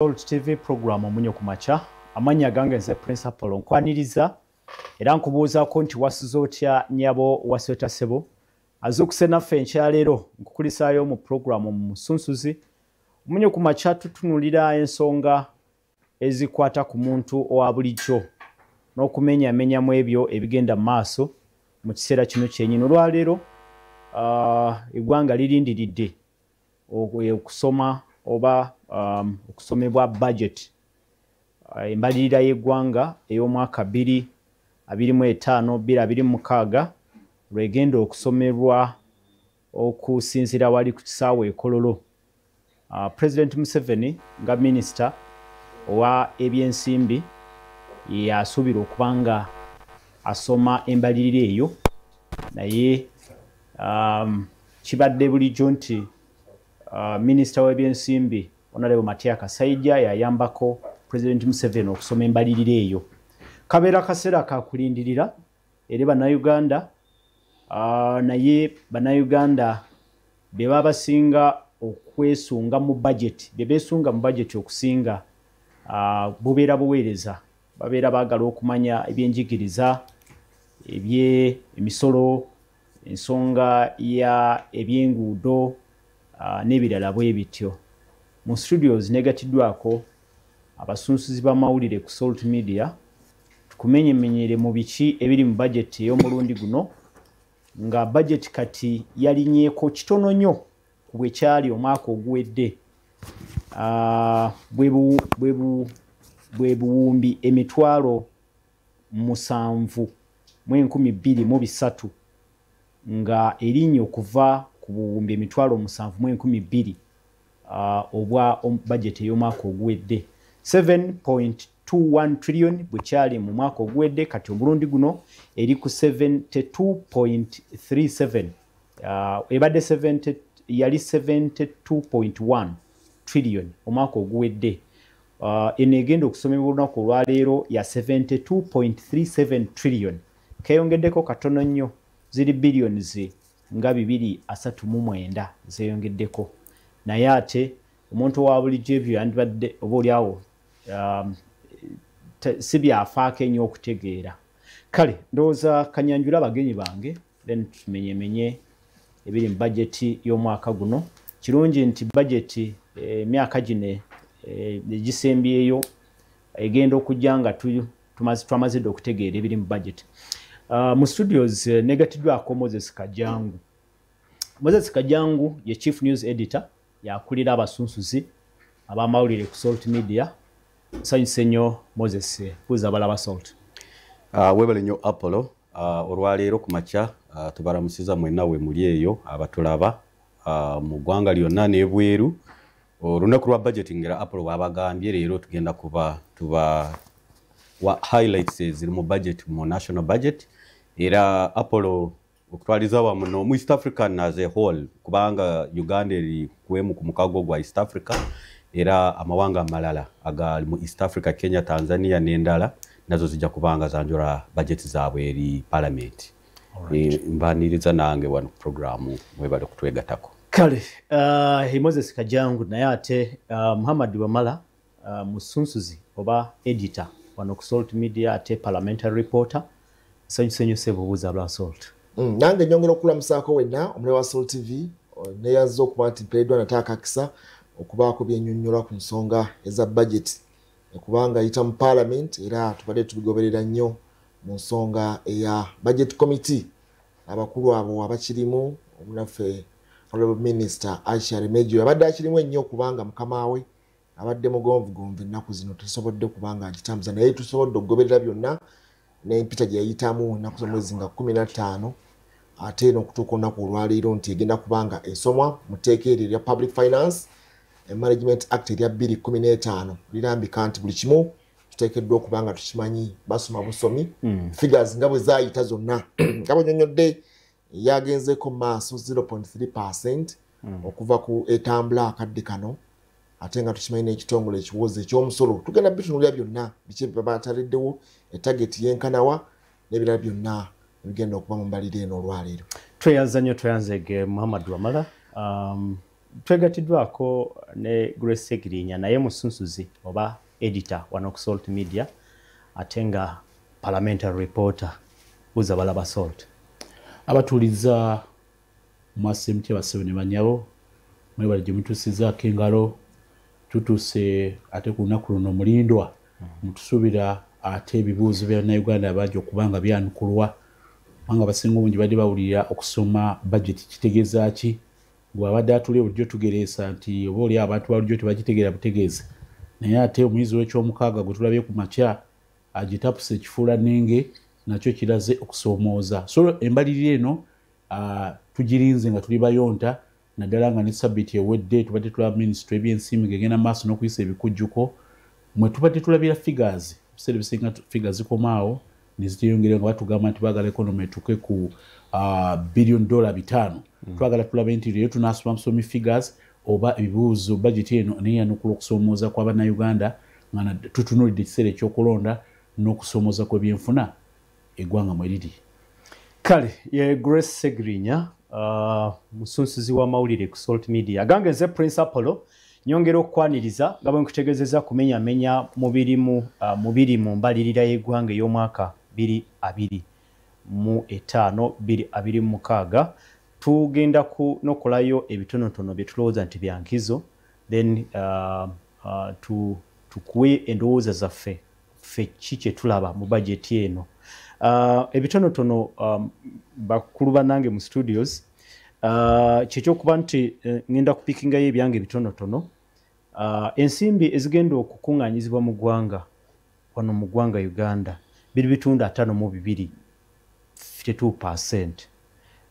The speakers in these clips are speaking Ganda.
Salt TV program omunyo kumacha amanya gange nze principal nkwaniriza era nkubuuzaako nti wasuze otya nyabo wasweta sebo azukuse naffe enkyaleero nkukulisaayo mu program mu Musunsuzi omunyo kumacha tutunulira ensonga ezikwata ku muntu owa bulijjo n'okumenyamenyamu ebyo ebigenda mu maaso mu kiseera kino kyennyini olwaleero eggwanga lirindiridde okusoma oba okusomebwa budget embalirira y'eggwanga ey'omwaka 2025-2026 lwegenda okusomerwa okusinziira wali ku kisaawe e Kololo. President Museveni nga minisita owa ebyensimbi yasuubira okubanga asoma embalirira eyo naye kibadde bulijjo nti Minister w'ebyensimbi Honorable Matia Kasaija yayambako President Museveni okusoma embalirira eyo. Kabeera kaseera kakulindirira eri bannayuganda naye bannayuganda be babasinga okwesunga mu budget bebesunga mu budget okusinga bubeera buweereza babeera baagala okumanya ebyenjigiriza emisolo ensonga ya ebyenguudo n'ebirala bwe bityo. Mu studios negatiddwako abasunsuzi b'amawulire ku Salt Media tukumenyemenyere mu biki ebiri mu budget ey'omulundi guno nga budget kati yalinyeeko kitono nnyo ku bwe kyali omwaka oguwedde bwe buwumbi emitwalo 7,203 nga erinnya okuva ku buwumbi emitwalo 7,200 obwa budget ey'omwaka oguwedde 7.21 trillion bukyali mu mwaka oguwedde kati omulundi guno eri ku 72.37 ebadde yali 72.1 trillion omwaka oguwedde eno egenda okusomebwa olunaku olwaleero ya 72.37 trillion keyongeddeko katono nnyo ziri billions nga 239 zeyongeddeko naye ate omuntu wa bulijjo ebyo yandibadde oba oliawo si byafaako ennyo okutegeera. Kale ndowooza kanyanjula abagenyi bange then tumenyemenye ebiri mu bajeti y'omwaka guno. Kirungi nti bajeti emyaka gine egisembyeyo egenda okujja nga twamazidde okutegeera ebiri mu bajeti. Mu studios negatiddwako Moses Kajangu. Moses Kajangu ye Chief News Editor yakulira abasunsuzi abamawulire ku Salt Media. Nsanyuse nnyo Moses kuza balaba Salt. Webale nnyo Apollo olwaleero ku makya tubalamusiza mwenna we muli eyo abatulaba mu ggwanga lyonna n'ebweru. Olunaku lwa budgeting era Apollo wabagambye leero tugenda kuba highlights ziri mu budget mu national budget era Apollo okutwaliza wamu no mu East African as a whole kubanga Uganda eri kwemu ku mukago gwa East Africa era amawanga amalala agali mu East Africa Kenya Tanzania n'endala nazo zijja kubanga zanjura budget zaabwe eri parliament. Mbaniriza nange wano programu mwebale kutwegatako. Kale Moses Kajangu naye ate Muhammad Wamala musunsuzi oba editor wano ku Salt Media ate parliamentary reporter. Nsanyuse nnyo ssebo buuza bwa Salt. Nange nyongera okulamusaako wenna omule wa Salt TV neyazza okuba nti Pedro natakakisa okubaako byennyonnyola ku nsonga eza budget kubanga ayita mu parliament era tubadde tubigoberera nnyo mu nsonga eya budget committee abakulu abo abakirimu omunaffe Honorable Minister Aisha Remejo abadde akirimu ennyo kubanga mukama we abadde mugonvugonvu ennaku zino tusobodde kubanga agitambuza naye tusobodde okugoberera byonna n'empita gye yayitamu ennaku z'omwezi nga 15 ate n'okutuuka olunaku olwaleero nti egenda kubanga esomwa mu tteeka eryo erya Public Finance Management Act erya 2015 lirambika nti buli kimu tuteekeddwa okubanga tukimanyi basoma busomi figures nga bwe zaayita zonna nga bw'onnyonnyodde yagenzeeko maaso 0.3% okuva ku etambula akadde kano ate nga tukimanyi n'ekitongole ekiwoza eky'omusolo tugenda bitunulira byonna biki babataleddwo etageti yenkanawa n'ebirala byonna ebigenda okuba mu mbalire eno olwaleero. Tweyanza nnyo tweyanzege Muhammad Wamala Twegatiddwako ne Grace Segirinya naye musunsuzi oba editor wano ku Salt Media ate nga parliamentary reporter uza balaba Salt. Abatuliza mwasemti abasebe ne banyabo mwebale gye mutusizaako engalo tutuse ate ku lunaku luno mulindwa mutusubira ate ebibuuzo bya Uganda abangi okubanga byanukulwa kubanga abasinga obungi badde bawulira okusoma budget kitegeeza ki gwabadde atulye bulijjo tugereesa nti oba oli abantu balijjo tebagitegeera butegeeza naye ate omwezi w'ekyomukaaga gwe tulabye ku makya agitapuse ekifuula nnenge nakyo kiraze okusoomooza so embalirira eno tugirinze nga tuli bayonta naddala nga ne sabbiiti ewedde tubadde tulaba minisitule ebyensimbi ng'egenda maaso n'okuyisa ebikujjuko mwe tubadde tulabira figures ebiseera ebisinga figures zikomaawo ne ziteyongera nga batugamba nti baagala economy etuuke ku $5 billion twagala tulabe nti leero tunaasoma musomi figures oba ebibuuzo budget eno neyanukula okusoomooza kw'abannayuganda nga tutunuulidde ekiseera ekyokulonda n'okusoomooza kw'ebyenfuna eggwanga mwe liri. Kale ye Grace Segirinya musunsuzi w'amawulire ku Salt Media agange nze Prince Apollo nyongera okwaniriza nga bwe nkutegeezeza kumenyamenya mubiri mu mbalirira y'eggwanga ey'omwaka 2025-2026 tugenda n'okolayo ebitonotono bye tulowooza nti bya nkizo then tukuwe endowooza zaffe ffe ki kye tulaba mu bajeti eno. Ebitonotono bakulu bannange mu studios kyekyokuba nti ngenda kupikingayo ebyange ebitonotono ensimbi ezigenda okukuŋŋaanyizibwa mu ggwanga wano mu ggwanga Uganda biri bitundu 52 52%,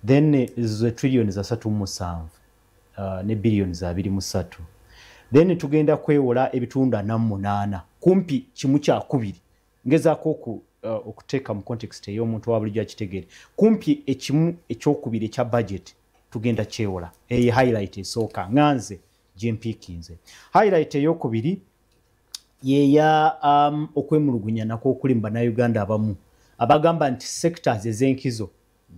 then ezo trillioni za 3.7 ne billioni za 2.3, then tugenda kwewola ebitundu 48 kumpi kimu kya kubiri ngezaako okuteeka mu context ey'omuntu wa bulijjo akitegeere kumpi ekimu ekyokubiri ekya budget tugenda kyewola. Eyo highlight esooka nganze gyempiikinze. Highlight ey'okubiri yeya okwemulugunya nako okuli mu bannayuganda abamu abagamba nti sectors ez'enkizo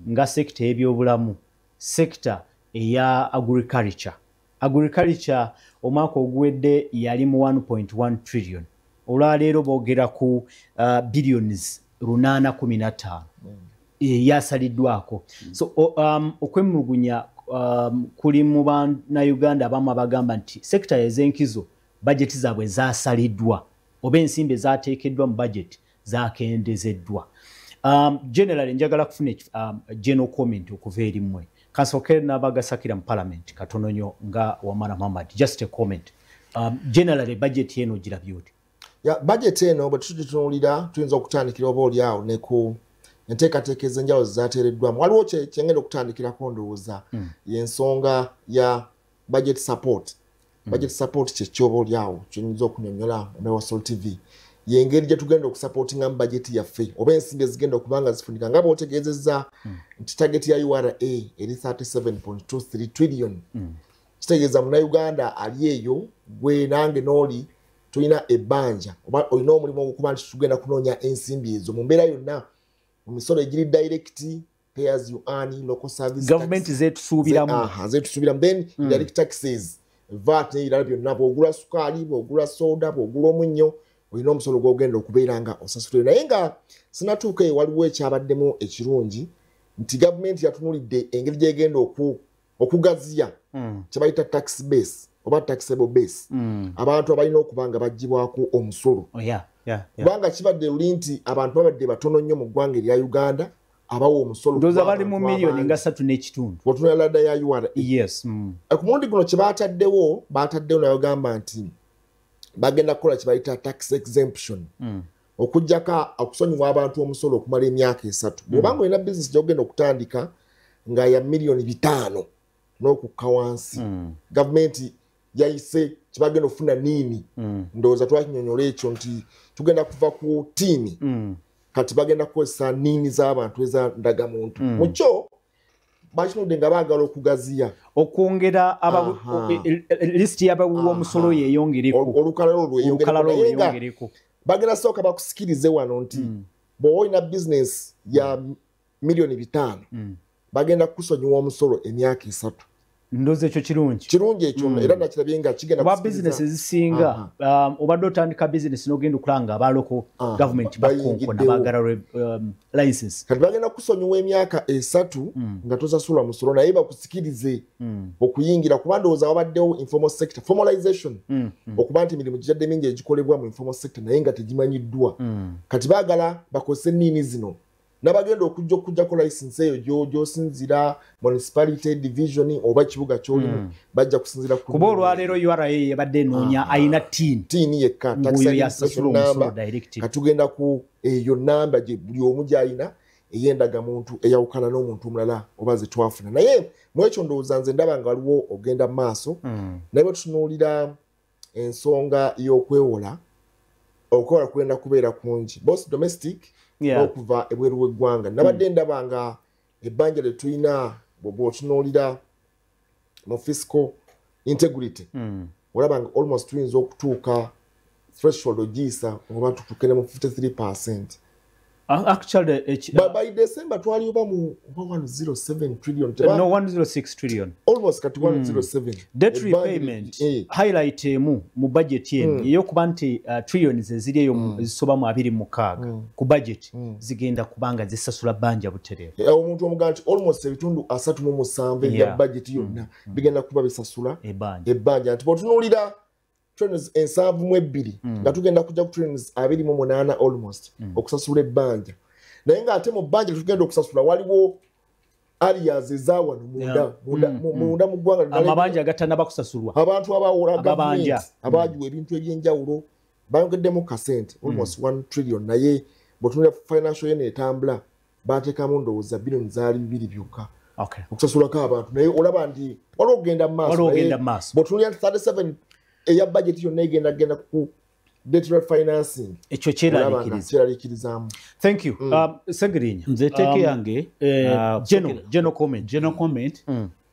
nga sector y'ebyobulamu, sector eya agriculture omwaka oguwedde yali mu 1.1 trillion olwaleero boogera ku billions 815 yasaliddwako. So okwemulugunya kuli mu bannayuganda abamu abagamba nti sector ez'enkizo budget zaabwe zasaliddwa oba ensimbi ezaateekeddwa mu budget zakendezeddwa. Generally njagala kufuna general comment okuva eri mmwe kansooke n'abagasakira mu parliament katono nnyo nga Wamala Muhammad, just a comment. Generally budget eno girabye oti? Budget eno bwe tutitunuulira tuyinza okutandikira oba oli awo ne ku enteekateeka ez'enjawulo zaateereddwamu. Waliwo kyengenda okutandikirako ndowooza y'ensonga ya budget support. Budget support kyekyoba oli awo kyoyinza okunyonnyola ne Salt TV y'engeri gye tugenda okusupportinga mu budget yaffe oba ensimbi ezigenda okubanga zifunika nga bw'otegeezezza nti target ya URA eri 37.23 trillion. Kitegeeza munnayuganda ali eyo gwe nange n'oli tulina ebbanja oba olina omulimu ogwokuba nti tugenda kunoonya ensimbi ezo mu mbeera yonna mu misolo egiri direct pay as you earn local service government zetusuubiramu then direct taxes VAT n'ebirala byonna bw'ogula sukaali bw'ogula soda bw'ogula omunnyo olina omusolo gw'ogenda okubeera nga osasula. Naye nga sinatuuka eyo waliwo ekyabaddemu ekirungi nti gavumenti yatunuulidde engeri gy'egenda okugaziya kye bayita tax base oba taxable base abantu abalina okuba nga baggyibwako omusolo kubanga kibadde luli nti abantu babadde batono nnyo mu ggwanga erya Uganda abawa omusolo ndoza bali mu miliyoni nga 3.5 watunula ladda ya URA. Yes. Ku mulundi guno kye baataddewo nayogamba nti bagenda kukola kye bayita tax exemption okuggyako okusonyiwa abantu omusolo okumala emyaka 3 bw'obanga olina bizinesi gy'ogenda okutandika nga ya miliyoni 5 n'okukka wansi gavumenti yayise kibagenda okufuna nini ndowooza twakinyonyola ekyo nti tugenda kuva ku tiini kati bagenda kukozesa nini z'abantu eza ndagamuntu mukyo bakinudde nga baagala okugaziya okwongera lisiti y'abawuwa omusolo yeeyongereko olukalala lweyongereko bagenda sooka bakusikirize wano nti bw'oba olina bizinesi ya miliyoni 5 bagenda kukusonyiwa omusolo emyaka 3 ndoze ekyo kirungi ekyo era nakirabye nga kigenda kuba bizinesi ezisinga obadde otandika bizinesi n'ogenda okulanga abaloko gavumenti bakonkona baagala license kati bagenda kusonyiwa emyaka 3 nga tosasula musolo naye bakusikirize okuyingira kuba ndowooza wabaddewo informal sector formalization okuba nti emirimu gitadde mingi egikolebwa mu informal sector naye nga tegimanyiddwa kati baagala bakozese enniini zino n'abagenda okujjako license eyo gy'osinzira municipality division oba kibuga ky'olimu bajja kusinzira kuba olwaleero URA yabadde enoonya ayina tiini yekka katugenda ku eyo namba gye buli omu gy'alina eyendaga muntu eyawukana n'omuntu omulala oba ze twafuna naye mu ekyo ndowooza nze ndaba nga waliwo ogenda mu maaso naye bwe tutunuulira ensonga y'okwewola okwewola kugenda kubeera kungi both domestic okuva ebweru w'eggwanga nabadde ndaba nga ebbanja lye tulina bw'otunuulira mu fiscal integrity olaba nga almost tuyinza okutuuka threshold ogiyisa oba tutuukene mu 53%. Actually, by December twali oba mu 107 trillion. No, 106 trillion. Almost kati 107. Debt repayment highlight mu budget yen eyokuba nti trillions eziri eyo zisoba mu 26 ku budget zigenda kubanga zisasula banja butereevu. Omuntu omugaa nti almost ebitundu 37 ya budget yonna bigenda kuba bisasula ebbanja nti bw'otunuulira trillions 7.2 nga tugenda kujja ku trillions 28 almost okusasula ebbanja naye nga ate mu bbanja tugenda okusasula waliwo areas ezawano munda mu ggwanga amabanja agatannaba kusasulwa abantu abawula gavumenti abajiwa ebintu eby'enjawulo bayogeddemu kasente almost 1 trillion naye bw'otunulira financial year etambula baateekamu ndowooza billion zaali 2 byokka okusasulako abantu naye olaba nti waliwo okugenda mu maaso bw'otunulira 37 eya budget yonna egenda ku debt refinancing ekyo kyeraliikirizamu. Thank you. Segirinya nze teeke yange general comment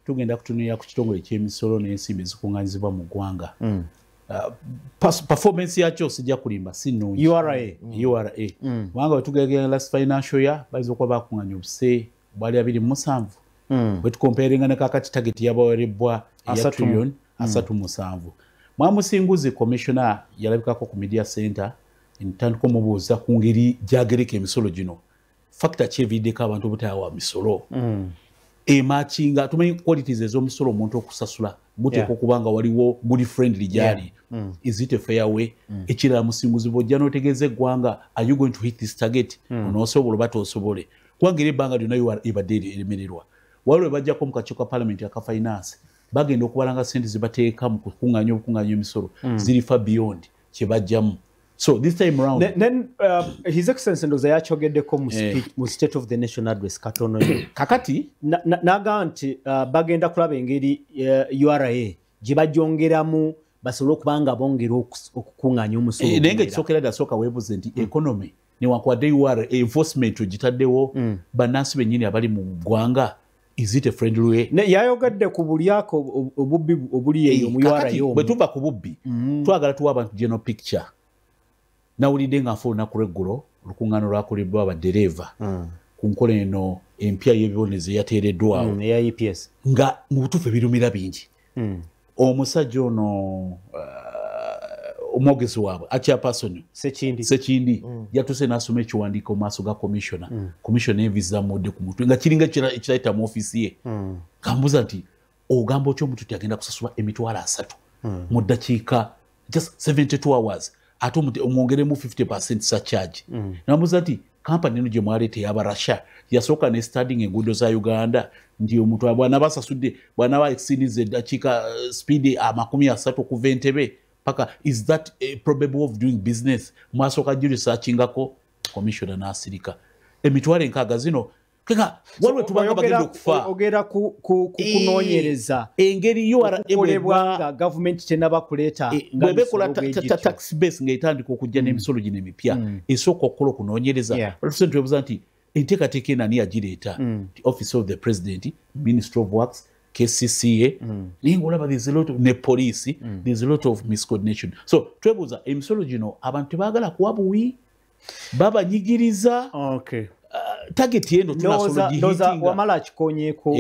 tugenda kutunulira ku kitongole ky'emisolo n'ensimbi ezikuŋŋaanyizibwa mu ggwanga. Performance yakyo sijja kulimba si nnungi URA kubanga bwe tugeraganya last financial year bayinza okuba bakuŋŋaanya obuse bwali 27 bwe tukomparinga ne kaakati target yabaweerebbwa eya trillion 37. Mwamusinguzi commissioner yalabikako ku media center ntandika omubuuza ku ngeri gyagereka emisolo gino factor kyeviddeko abantu obutayawa misolo emakinga tumanyi qualities ez'omusolo omuntu okusasula guteeka okubanga waliwo good friendly gyali is it a fair way ekirala musinguzi bw'ojja n'otegeeza eggwanga are you going to hit this target onoosobola oba toosobole kubanga era ebbanga lyonna ebadde eremererwa waliwo bajjako mu kakiiko ka parliament aka finance bagenda okubalanga sente zibateeka mu kukuŋŋaanya obukuŋŋaanya emisolo ziri far beyond kye bajjamu. So this time around then his excellency ndoza yakyogeddeko mu state of the nation address katono kakati naga nti bagenda kulaba engeri URA gye bajongeramu basobole okubanga bongera okukuŋŋaanya omusolo naye nga ekisookera ddasooka weebuze nti economy newankubadde URA enforcement ogitaddewo bannansi bennyini abali mu ggwanga. Is it a friendly way? Yayogadde ku bulyako obubbi obuli eyo mu URA yo. Bwe tuva ku bubbi twagala tuwa abantu general picture. Nawulidde nga nfa olunaku lw'eggulo olukuŋŋaano lwakolebwa abaddereeva ku nkola eno empya y'ebibonezo eyateereddwawo eya EPS nga mu butuufu ebirumira bingi. Omusajja ono omwogezi waabwe chairperson Sekindi yatuse n'asoma ekiwandiiko mu maaso ga commissioner commissioner envizamudde ku mutwe nga kiringa kirayita mu office ye kambuza nti ogamba otyo omuntu tyagenda kusasula emitwalo 3 mu ddakiika just 72 hours ate omwongeremu 50% surcharge namubuza nti kampani eno gye mwaleeta ey'aba Russia yasooka ne studying enguudo za Uganda nti omuntu bw'anaaba asasudde bw'anaaba exceedinze eddakiika speed 30 okuva Entebbe paka is that a probable of doing business mwasoka juri searchingako commissioner nasirika emitwale enkaga zino kega walwe tubanga bagenda okufa ogera kunonyereza engeri URA ebwebwanga government tenaba kuleta bwebe kola tax base ngaitandika okujja n'emisolo gino emipya esooka okukola okunonyereza represent webuza nti enteekateeka enani yagireeta office of the president ministry of works KCCA olaba there's a lot of ne police there's a lot of miscoordination so twebuuza emisolo gino abantu tebaagala kuwa buwi babanyigiriza target yendo tunasobola gihitinga wamala kikonyeko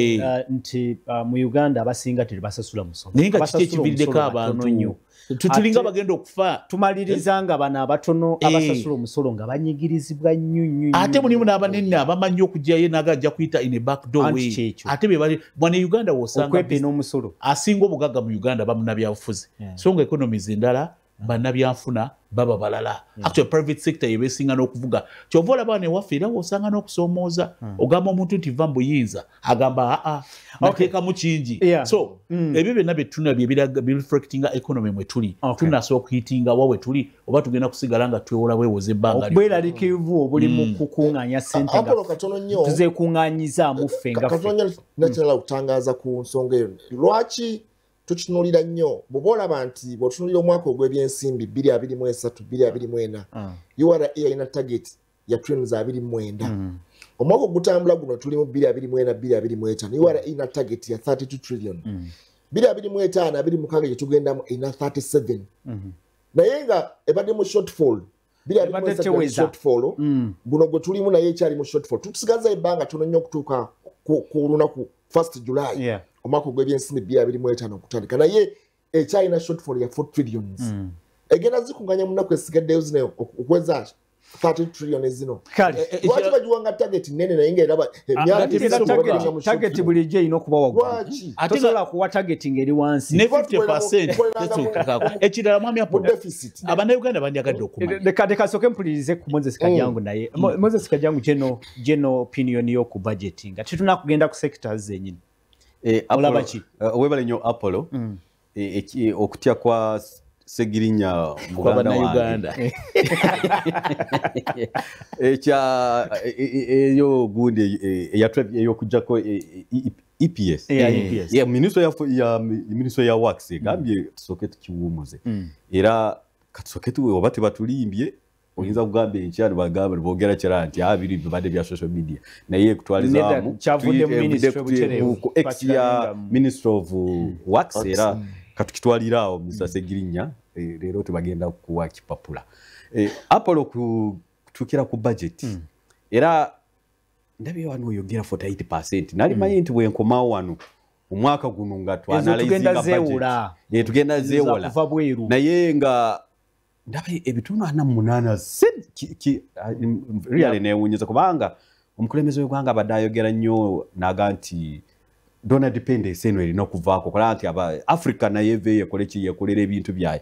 nti mu Uganda abasinga tebasasula musolo ninga kikivirideko abantu tutulinga bagenda okufa tumalirizanga bana abatono abasasula omusolo nga banyigirizibwa nnyo ate mulimu n'abanene abamanyi okujjayo n'agajja kuyita in a back door way ate be bali bwana Uganda wosanga okwepe n'omusolo asinga obugagga mu Uganda bamunabyabufuzi so nga economies endala bannabyanfuna baba balala actually private sector yebesinga n'okuvuga kyova olaba ne waffe era wosanga n'okusoomooza ogamba omuntu nti va mbuyinza agamba nateekamu kingi so ebyo byonna byetuna bireflectinga economy mwe tuli tunasobola okuhitinga wa we tuli oba tugenda kusigala nga twewola bwewoza ebbanga obweraliikirivu obuli mu kukuŋŋaanya ssente tuzeekuŋŋaanyizaamu ffe nga katono nakirala okutangaaza ku nsonga eyo lwaki tukitunulira nnyo bw'oba olaba nti bw'otutunulira omwaka ogw'ebyensimbi 2023-2024 URA yalina target ya trillions 29 omwaka ogutambula guno tuli mu 2024-2025 URA yalina target ya 32 trillion 2025-2026 gye tugendamu erina 37 naye nga ebadde mu shortfall shortfall guno gwe tulimu naye ekyali mu shortfall tutusigaza ebbanga tono nnyo okutuuka ku lunaku 1st July omwaka ogw'ebyensimbi 2025 okutandika naye ekyalina shortfall ya 4 trillions egenda zikunganya mu nnaku esigaddeyo zino okweza 30 trillion zino lwaki bagiwanga target nene naye ngaeraba target bulijjo erina okuba waggulu tosobola kuwa target ng'eri wansi ne 50% ekirala mwami apo abannayuganda bandyagadde okumanya leka kasooke mpulirize ku Moses Kajjangu naye Moses Kajjangu general opinion yo ku budgeting nga tetuna kugenda ku sectors zenyini olaba ki webale nnyo Apollo okutya kwa Segirinya Buganda wange eyo gundi eyokujjako EPS ministro ya works egambye tusooke tukiwumuze era katusoke oba tebatulimbye oyinza kugamba enkyalo bagamba boogera kira nti biri bibadde bya social media naye kutwalizamu ya minister of works era katukitwaliraawo Mr. Segirinya leero tebagenda kuwa kipapula Apollo kutukira ku budget era ndabye wano oyogera 48% nalimanyi nti bwenkomawo wano omwaka guno nga twanalizinga budget tugenda zeewola naye nga ndabe ebitundu 48 really neewuunyiza kubanga omukulembeze w'eggwanga abadde ayogera nnyo naga nti donor dependence eno erina okuvaako kola nti Africa naye eve yekolera ebintu byaye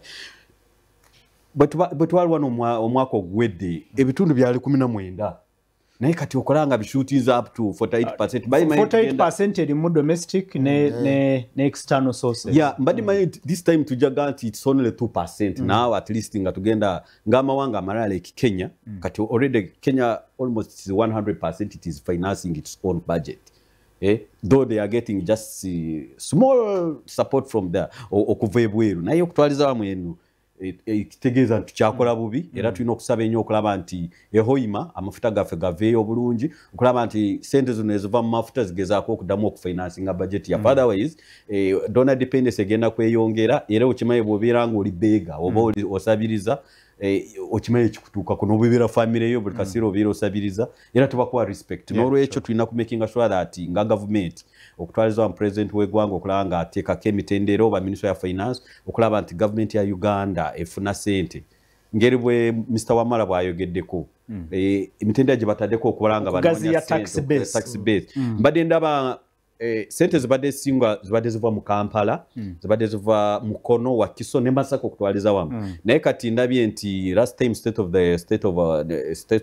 bwe twali wano omwaka ogwedde ebitundu byali 19 naye kati okolanga bishootinza up to 48% erimu domestic ne external sources mbadde manyi this time tujaga nti it's only 2% now at least nga tugenda ng'amawanga amalala like Kenya kati already Kenya almost 100% it is financing its own budget though they are getting just small support from there okuva ebweru naye okutwaliza wamu eno ekitegeeza nti tukyakola bubi era tulina okusaba ennyo okulaba nti ehoima amafuta gaffe gaveeyo obulungi okulaba nti sente zino eziva mu mafuta zigezaako okuddamu okufinansinga budget ya otherwise donor dependence egenda kweyongera era okimanyi bw'obeera nga oli beega oba osabiriza okimanyi ekikutuukako n'obeera famire yo buli kaseera obeera osabiriza era tubakuwa respect n'olwekyo tulina kumakinga sure that nga gavumenti okutwaliza president w'eggwanga okulaba nga ateekako emitendera oba minister ya finance okulaba nti gavumenti ya Uganda efuna sente ngeri bwe Mr. Wamala bw'ayogeddeko emitendera gye bataddeko okuba nga banoonya tax base mbadde ndaba sente zibadde singa zibadde ziva mu Kampala zibadde ziva mu Kono Wakiso ne Masaka okutwaliza wamu naye kati ndabye nti last time state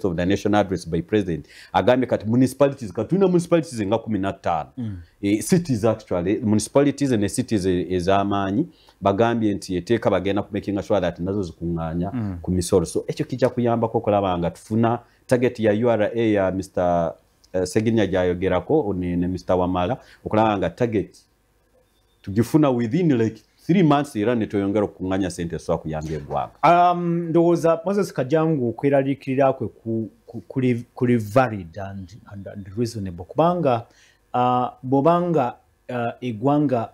of the nation address by president agambye kati municipalities katulina municipalities nga 15 cities actually municipalities ne cities ez'amaanyi bagambye nti eteeka bagenda kumakinga sure that nazo zikuŋŋaanya ku misolo so ekyo kijja kuyambako okulaba nga tufuna target ya URA ya Mr. Segirinya gyayogerako ne Mr. Wamala okulaba nga target tugifuna within like 3 months era ne toyongera okuŋŋaanya sente so kuyamba eggwanga ndowooza Moses Kajjangu okweraliikirira kwe kuli valid and reasonable kubanga bw'obanga eggwanga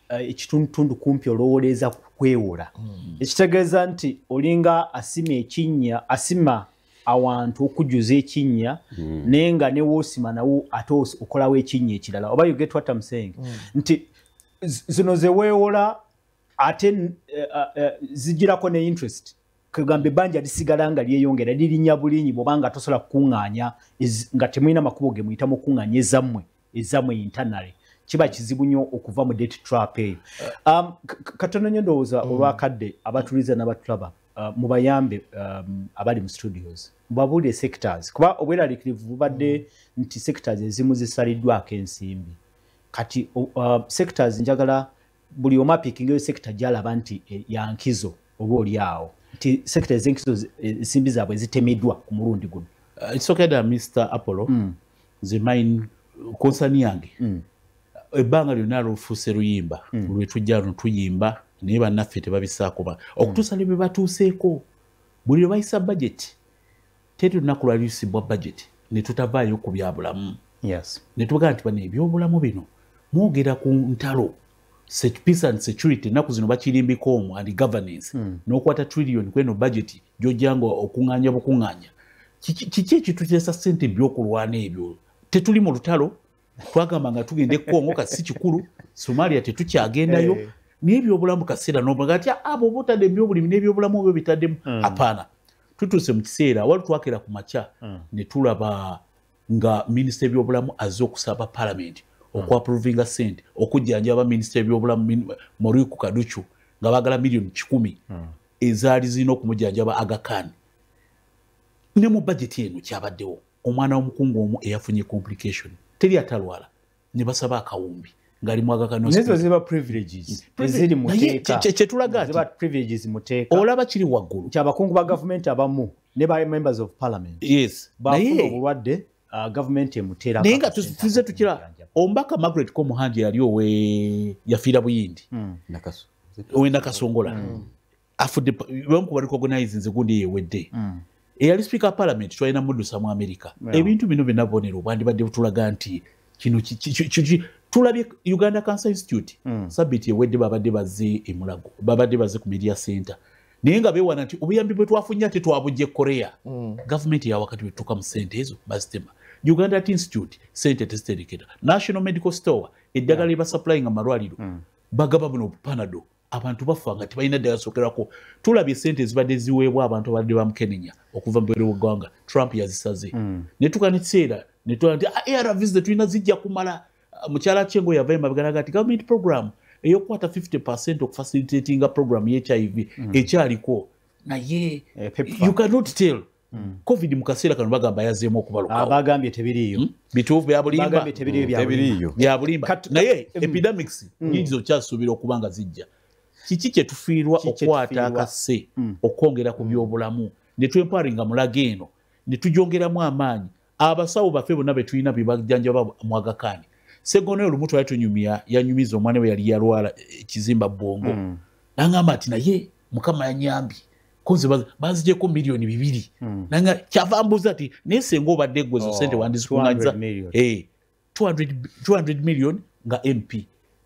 ekitundutundu kumpi olowoleza kwewola ekitegeeza nti olinga asima ekinnya asima awantu okujuza ekinnya nenga ne wosima nawo atos okolawo ekinnya ekirala oba you get what I'm saying nti zino ze weewola ate zigirako ne interest kugamba ebbanja lisigala nga lyeyongera lirinya bulinyi bwobanga tosobola kukuŋŋaanya nga temulina makubo ge muyita mu kukuŋŋaanya ezammwe internally kiba kizibu nnyo okuva mu debt trap eyo katono nnyo ndowooza olwakadde abatuliza n'abatulaba mubayambe abali mu studios mubabuulire sectors kuba obweraliikirivu bubadde nti sectors ezimu zisaliddwako ensimbi kati sectors njagala buli omu apiikingeyo sector gy'alaba nti yankizo oba oli awo nti sector ez'enkizo ensimbi zaabwe zitemeddwa ku mulundi guno. It's okay that Mr. Apollo nze mine konsani yange ebbanga lyonna lufuuse luyimba lwe tujja luno tuyimba naye bannaffe tebabisaako ba okutuusa ne bwe batuuseeko buli lwe bayisa budget teri lunaku lwaliusibwa budget ne tutavaayo ku byabulamu ne tubagaa nti bano ebyobulamu bino mwogera ku ntalo peace and security ennaku zino bakirimbiko omwo and governance n'okwata trillion kweno budget gyojjanga okuŋŋaanya bukuŋŋaanya kiki ekituteesa ssente ebyokulwana ebyo tetuli mu lutalo twagamba nga tugende Kongo kasi kikulu Somalia tetukyagendayo n'ebyobulamu kaseera n'obaga ati abo botadde ebyobulimi n'ebyobulamu obyo bitaddemu apaana tutuuse mu kiseera wali twakera ku makya ne tulaba nga minisita ebyobulamu azze okusaba parliament okwaprovinga sente okujjanjaba minisita ebyobulamu Moriku Kaduchu nga baagala miliyoni 10 ezaali zirina okumujjanjaba Aga Khan ne mu budget eno kyabaddewo omwana w'omukungu omu eyafunye complication teri atalwala ne basaba akawumbi ng'alimu Aga Khan nezo ziba privileges eziri muteeka kyetulaga ati ziba privileges muteeka olaba kiri waggulu kyabakungu ba government abamu ne ba members of parliament bafuna obulwadde government emuteera naye nga tuze tukira ombaka Margaret Komuhangi yali owe yafiira Buyindi owenda Kasongola afudde bamu ku recognize nze gundi yewedde eyali speaker parliament twalina muddusa mu America ebintu bino byonna bonero bwandibadde butulaga nti kino tulabye Uganda Cancer Institute sabiti ewedde babadde bazze emulago babadde bazze ku media center naye nga beewana nti obuyambi bwe twafunye ate twabujje Korea government ya wakati wetuka mu sente ezo bazitema Uganda Institute sente teziterekera National Medical Store eddagala lye basupplying amalwaliro bagaba buno Panado abantu bafa nga tebalina ddagala sokerako tulabye sente ezibadde ziweebwa abantu abadde bamukenenya okuva mu bwere w'eggwanga Trump yazisaze ne tukana ekiseera ne tulaba nti ARVs tulina zijja kumala mukyala Kyengo yavayo mabiganaga ati government program eyokwata 50% okufacilitatinga program ye HIV ekyaliko naye you cannot tell COVID mukaseera kano bagamba yazeemu okubalukawo bagambye tebiriyo bituufu bagambye tebiriyo byabulimba naye epidemics nyingi kyasuubira okuba nga zijja kiki kyetufiirwa okwata akase okwongera ku byobulamu ne twemparinga mulaga eno ne tujongeramu amaanyi abasawo baffe bonna be tulina bebajjanjaba mu Aga Khan Segono olumu twali tunyumya yanyumiza omwana we yali yalwala ekizimba Bongo nangamba ati naye mukama yanyambi konze bazijeko miliyoni 2 nanga kyavambuza ati nesenga obadde gwezo sente wandizikuŋŋanyiza 200 million nga MP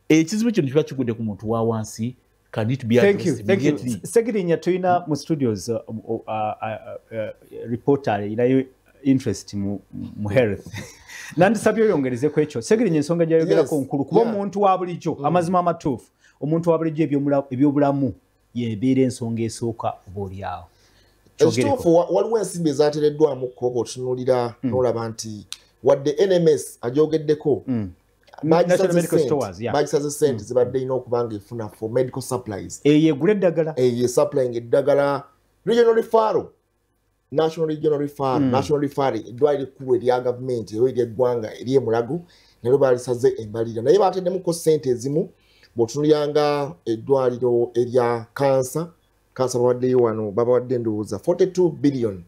ekizibu kino kiba kigudde ku muntu wa wansi can it be addressed Segirinya tulina mu studios reporter inayo interest mu health nandisabye oyongereze ku ekyo Segirinya ensonga gyayogerako nkulu kuba omuntu wa bulijjo amazima amatuufu omuntu wa bulijjo ebyobulamu yebeera ensonga esooka oba oliawo ekituufu waliwo ensimbi ezateereddwamu kkoko otunuulira n'olaba nti wadde NMS agyogeddeko bagisaze sente zibadde ina okuba nga efuna for medical supplies egula eddagala supplying eddagala regional referral national regional referral national referral eddwaliro ekkulu erya gavumenti era ery'eggwanga ery'emulago nalyo baalisaze embalirira naye baateddemuko sente ezimu bw'otunulyanga eddwaliro erya kansa babaddeyo wano babawadde endowooza 42 billion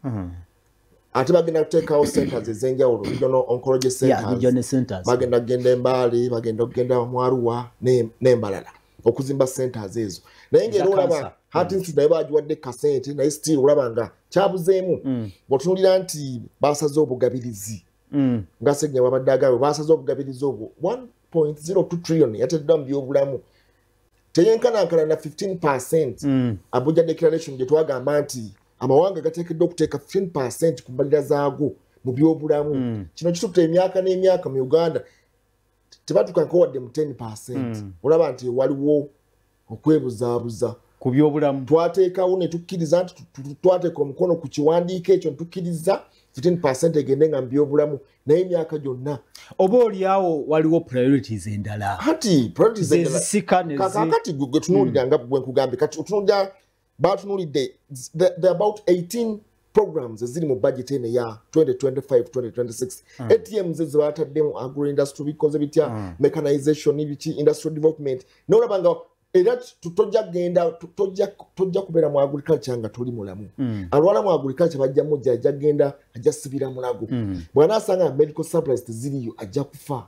ate bagenda kuteekawo centers ez'enjawulo regional oncology centers bagenda kugenda Embaale bagenda okugenda Mwaruwa n'embalala okuzimba centers ezo naye ng'era olaba Heart Institute naye bagiwadde kasente naye still olaba nga kyabuzeemu bw'otunuulira nti baasaze obugabirizi nga Segirinya wabadde agambye baasaze obugabirizi obwo 1.02 trillion yateereddwa mu byobulamu teyenkanankana na 15% Abuja Declaration gye twagamba nti amawanga gateekeddwa okuteeka 15% ku mbalira zaago mu byobulamu kino kitutte emyaka n'emyaka mu Uganda tebatukanko wadde mu 10%. Olaba nti waliwo okwebuzaabuza ku byobulamu. Twateekawo ne tukkiriza nti twateeka omukono ku kiwandiiko ekyo ne tukkiriza 15% egende nga mu byobulamu naye emyaka gyonna. Oba oliawo waliwo priorities endala. Kati priorities endala. Zisika ne kakati gwe tunuulira nga bwe nkugambye kati otunuulira batunuulidde there about 18 programs eziri mu budget eno ya 2025-2026. ATMs ze baataddemu agro industry bikoze bitya mechanization biki industrial development n'olaba nga era tojja kubeera mu agriculture nga toli mulamu. Alwala mu agriculture bajjamu ajja genda ajja sibira mulago. Bw'anaasanga medical supplies teziriyo ajja kufa.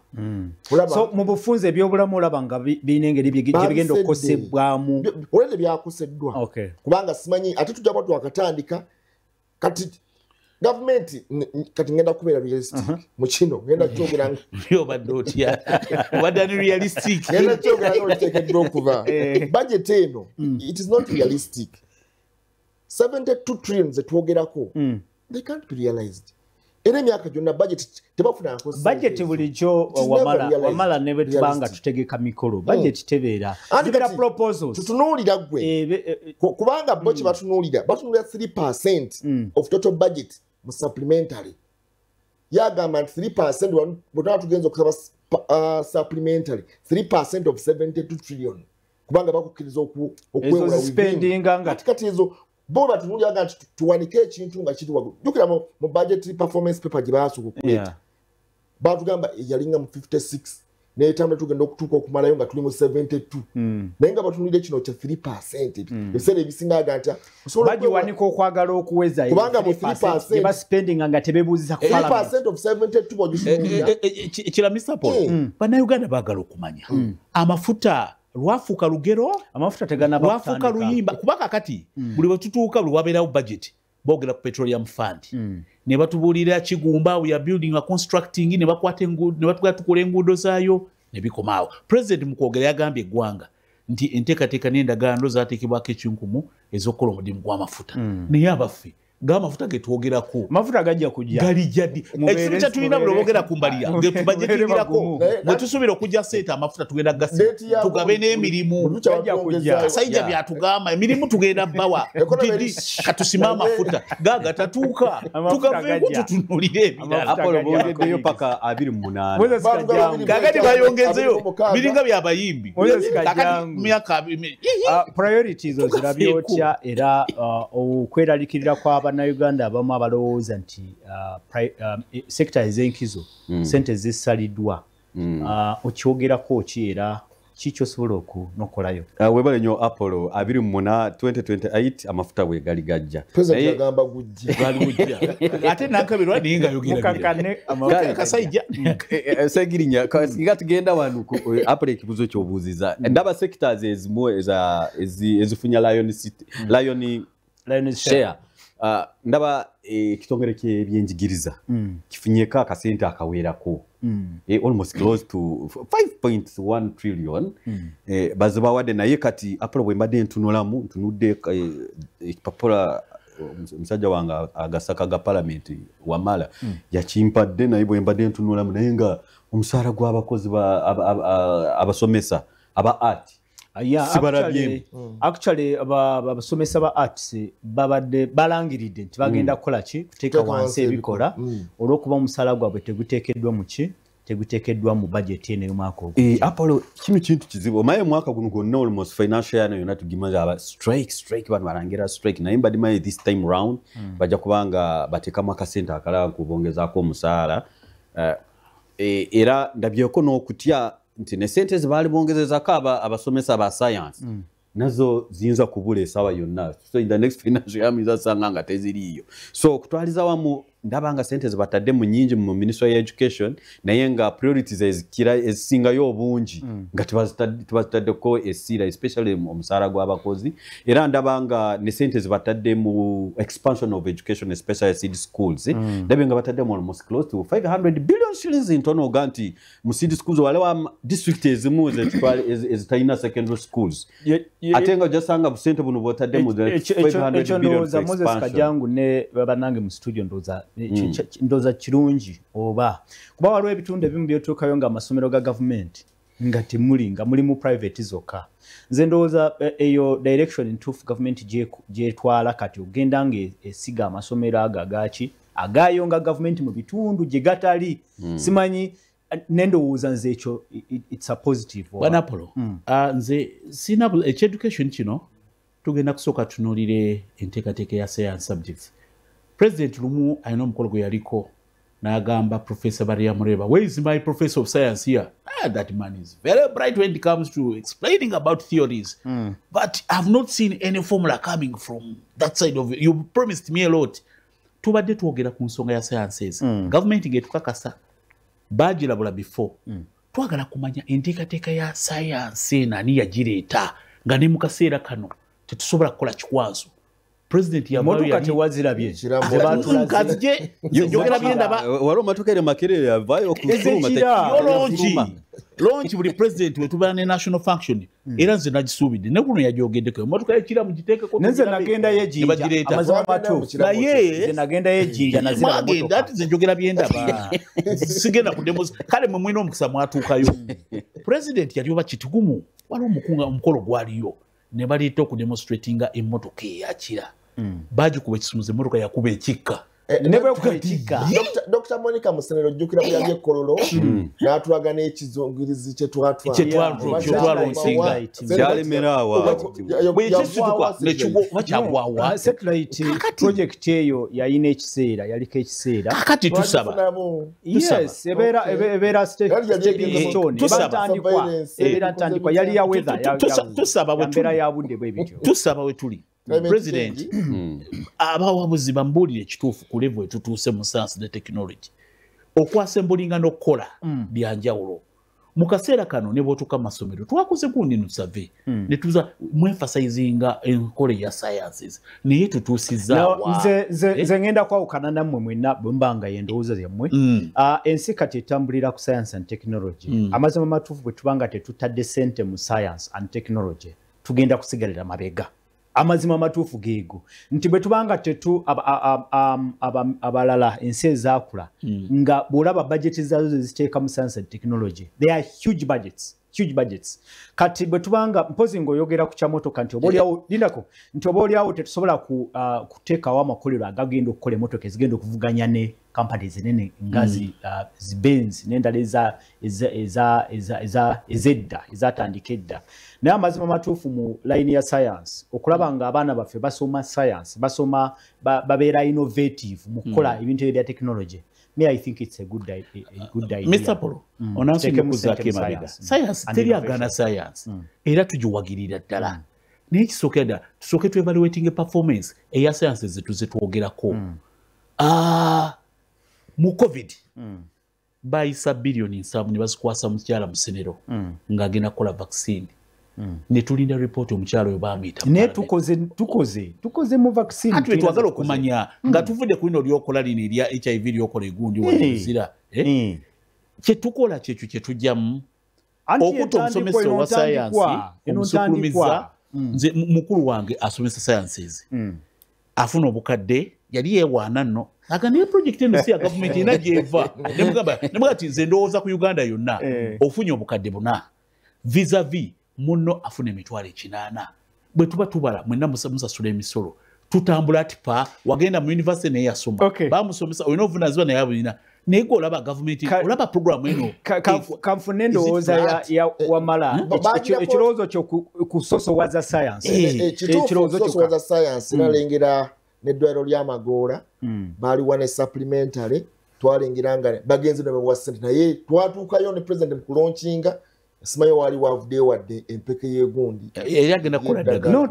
So mu bufunze ebyobulamu olaba nga birina engeri gye bigenda okukosebwamu. Olende byakoseddwa. Kubanga simanyi ate tujja kuba twakatandika kati government kati ngenda kubeera realistic mu kino ngenda kyogera obadde otya obadde ni realistic ngenda kyogera n'oliteekeddwa okuva budget eno it is not realistic. 72 trillion zetwogerako they can't be realized. Era emyaka gyonna budget tebafuna nkozi. Budget bulijjo wamala ne bwe tubanga tutegeka mikolo budget tebeera. Zibera proposals. Tutunuulira gwe kubanga bo kye batunuulira 3% of total budget mu supplementary. Yagamba nti 3% bwetaba tugenza okusaba supplementary 3% of 72 trillion kubanga bakukkiriza okwewula spending nga kati ezo bo batunuulira nti tuwanike ekintu nga kiri waggulu. Jjukira mu budget performance paper gye baasooka okuleeta baatugamba yalinga mu 56 n'etambula tugenda okutuuka okumalayo nga tuli mu 72 naye nga batunuulira kino kya 3%. Ebiseera ebisinga aganta bagiwanika okwagala okuweza kubanga mu 3% baspending nga tebeebuuziza ku 3% of 72 bw'ogisuubira. Ekira Mr. Paul bannayuganda baagala okumanya amafuta lwafuuka lugero amafuta teganaba lwafuuka luyimba kuba kakati buli bwe tutuuka buli wabeerawo budget boogera ku petroleum fund ne batubuulira Kigumba we are building a constructing ne batugala tukola enguudo zaayo ne bikomaawo. President mu kwogera yagambye eggwanga nti enteekateeka n'endagaano zaateekebwako ekinkumu ez'okukola omulimu gw'amafuta naye abaffe g'amafuta ge twogerako amafuta gajja kujja gali jadi ekifu kya tulina buli boogera ku mbalira ge tubajetingirako bwe tusuubira okujja seeta amafuta tugenda gasi tugabe n'emirimu Kasayija byatugamba emirimu tugenda bawa katusima amafuta gaga tatuuka tugaveeko tutunulire ebirala Apollo bongeddeyo paka 28 gagadi bayongezeyo biringa byabayimbi myaka priorities ozirabye otya era okweralikirira kw'aba Uganda abamu abalowooza nti sekita ez'enkizo sente zisaliddwa okyogerako ki era kikyosobola n'okolayo. Webale nnyo Apollo 2028 amafuta bwe gali gajja. President yagamba gujja. Ate nankabirwa naye nga yogera Kasayija segirinya nga tugenda wano Apollo ekibuzo ky'obuuziza ndaba sectors ezimu ezifunya Lion share ndaba ekitongole ky'ebyenjigiriza kifunyeko akasente akaweerako almost close to 5.1 trillion bazibawadde naye kati Apollo bwe mbadde ntunudde ekipapula omusajja wange agasaka ga parliament wamala yakimpadde naye bwe mbadde ntunulamu naye nga omusaala gw'abakozi abasomesa aba art actually abasomesa ba arts babadde balangiridde nti bagenda kukola ki kuteeka wansi ebikola olw'okuba omusaala gwabwe teguteekeddwa mu ki teguteekeddwa mu budget eno y'omwaka ogwo. Apollo kino kintu kizibu omaye mwaka guno gwonna almost financial year yonna tugimaze aba strike bano balangira strike naye mbadimaye this time round bajja kubanga bateekamu akasente akalala kubongezaako omusaala era ndabyeko n'okutya nti ne sente zibaali bongezezako abasomesa ba science nazo ziyinza kubula esaawa yonna so in the next financial year mizasanga nga teziriiyo so okutwaliza wamu ndabanga sente zibatadde mu nyingi mu Ministry of Education naye nga priorities ezisingayo obungi nga tebazitaddeko essira especially omusaala gw'abakozi era ndabanga ne sente zibatadde mu expansion of education especially seed schools ndabe nga batadde mu almost close to 500 billion shillings in total ganti mu seed schools walewa district ezimu ezitalina secondary schools atenga jasanga busente buno botadde mu 500 billion for Moses Kajangu ne babanange mu studio ndoza kirungi oba kuba waliwo ebitundu ebimu byotuukayo nga amasomero ga government nga temuli nga muli mu private zokka nze ndowooza eyo direction ntuufu government gyetwala kati ogenda nga esiga amasomero agayo nga government mu bitundu gye gatali simanyi nendowooza nze ekyo it's a positive Bwana Apollo nze sina education kino tugenda kusooka tunuulire enteekateeka ya science subjects. President lumu alina omukolo gwe yaliko n'agamba Professor Baria Mureba, where is my professor of science here? That man is very bright when it comes to explaining about theories. But I've not seen any formula coming from that side of it. You promised me a lot. Tubadde twogera ku nsonga ya sciences. Government ng'etukakasa bagirabula before. Twagala kumanya enteekateeka ya science nani yagireeta nga ne mu kaseera kano tetusobola kukola kikwazo. President ya motoka tewazirabye kazije yogera byendaba waro matokere makere yavayo kusuma launch buli president wetubana ne national function era nze nagisubide ne kuno yajogeddeko motoka ekira mujiteke ko nze nagenda yejinja amazima matu naye nagenda yejinja nazira motoka that nze njogera byendaba sigenda ku demos kale mwe mwino omukisa mwatuukayo president yali oba kitigumu waliwo omukunga omukolo gwaliyo ne baleeta okudemonstratinga emmotoka eyakira bagikuba ekisumuze emmotoka yakuba ekikka Dr. Monica Musenero jjukira bwe yali ekkololo n'atulaga n'ekizungirizi kye twatwala satellite project eyo yayina ekiseera yaliko ekiseera kakati tusaba ebeera stepping stone ebeera ntandikwa yali ya weather yambeera ya budde bwe bityo tusaba we tuli President abawabuzi bambuulire ekituufu ku level etutuuse mu science ne technology okwasembulinga n'okukola byanjawulo mu kaseera kano ne bw'otuuka mu masomero twakoze gundi nu survey ne tuza mu emphasizinga enkola ya sciences naye tutuusizza nze ngenda kwawukana nammwe mwenna bwe mbanga yendowooza yammwe ensi kati etambulira ku science and technology amazima matuufu bwe tubanga tetutadde sente mu science and technology tugenda kusigalira mabega amazima matuufu geego nti bwe tubanga tetu abalala ensi ezaakula nga bw'olaba budget zaazo zeziteeka mu science and technology they are huge budgets kati bwe tubanga mpozi ng'oyogera ku kyamotoka nti obaoliawo lindako nti obaoliawo tetusobola kuteekawo amakolero agagenda okukola emmotoka ezigenda okuvuganya ne companies enene nga zibenzi n'endala ezedda ezatandika edda naye amazima matuufu mu line ya science okulaba nga abaana baffe basoma science basoma babeera innovative mu kukola ebintu ebya technology me I think it's a good idea. Mr. Polo onansi mukuzake mabega science teriagana science era tugiwagirira ddala naye kisooka ddala tusooke tu evaluating performance eya science zetu zetwogerako mu covid bayisa billioni 7 ne bazikwasa mukyala musenero ng'agenda kukola vaccine ne tulinda report omukyalo oyo baamuyita naye tukoze mu vaccine ate twagala okumanya nga tuvudde ku lino lyokola lino erya HIV lyokola egundi wazira kye tukola kyekyo kye tujjamu okuta omusomesa owa sayansi omusukulumiza nze mukulu wange asomesa sciences afuna obukadde yali yeewaana nno aga naye project eno si ya gavumenti ena gyeva nemugamba ti nze ndowooza ku Uganda yonna ofunye obukadde 4 vis-a-vis muno afuna emitwalo 8 bwe tuba tubala mwenna musasula emisolo tutambula ati pa wagenda mu university naye yasoma bamusomesa olina obuvunaanyizibwa naye abulina naye gwe olaba gavumenti olaba programu eno kanfune endowooza ya wamala ekirowoozo kyo kusosowaza science ekirowoozo science nalengera n'eddwaliro ly'Amagoola baaliwa ne supplementary twalengera nga bagenzi ne bawa ssente naye twatuukayo ne president mu kulonkinga simanyi wali wavude wadde empeke y'egundi yali agenda kukola ddagala. No,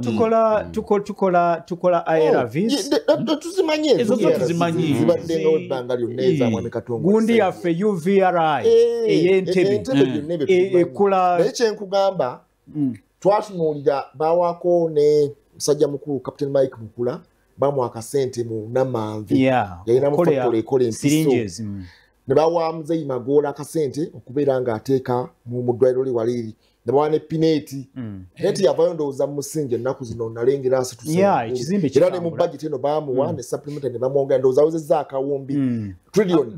tukola ARVs. Tuzimanyi Ezo zo tuzimanyi. zibaddenga webbanga lyonna ezamwami Katongo. Gundi yaffe UVRI ey'Entebbe ekula. Naye kyenkugamba twatunuulira bawaako ne musajja mukulu Captain Mike Mukula bamuwa akasente mu Namanvi yalinamu factory ekola empiso ne bawa Muzeyi Magoola akasente okubeera ng'ateeka mu ddwaliro lye waliiri ne bawa ne Pineti Pineti yavayo ndowooza mu musingi ennaku zino nalengera ekizimbe era ne mu budget eno bamuwa ne supplement ne bamwongera ndowooza awezezza akawumbi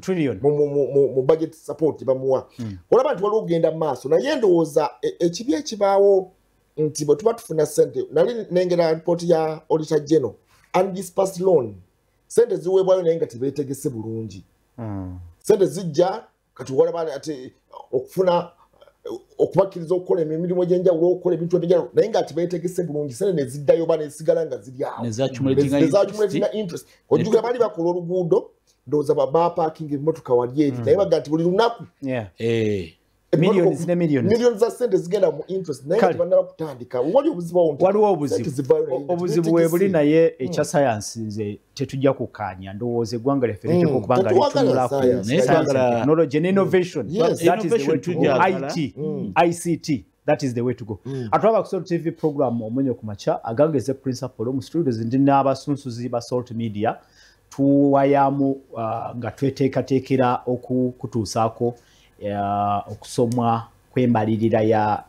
trillion mu budget support bamuwa olaba nti waliwo okugenda mu maaso naye ndowooza ekibi ekibaawo nti bwe tuba tufuna ssente nali nengera ripooti ya Auditor General undisbursed loan sente ziweebwayo naye nga tebeetegese bulungi sente zijja kati walaba ate okufuna okubakkiriza okukola emirimu egy'enjawulo okukola ebintu ebyenjawulo naye nga tebeetegese bulungi sente ne ziddayo ba nesigala nga ziri awo nezaccumulatinga interest ojjukira baali bakola oluguudo ndowooza bapaakinga ebimotoka wali eri naye baga nti buli lunaku millions za sente zigenda mu interest naye tebannaba kutandika wali obuzibu waliwo obuzibu webuli naye ekya sayansi nze tetujja kukkaanya ndowooza eggwanga lyaffe liteka okuba nga litunulako technology and innovation that is the way to go. ICT that is the way to go. Atwaba ku Salt TV program omunye ku macha agangeze principal mu studios ndi n'abasunsuzi ba Salt Media tuwayamu nga tweteekateekera okutuusaako okusomwa kwembalirira ya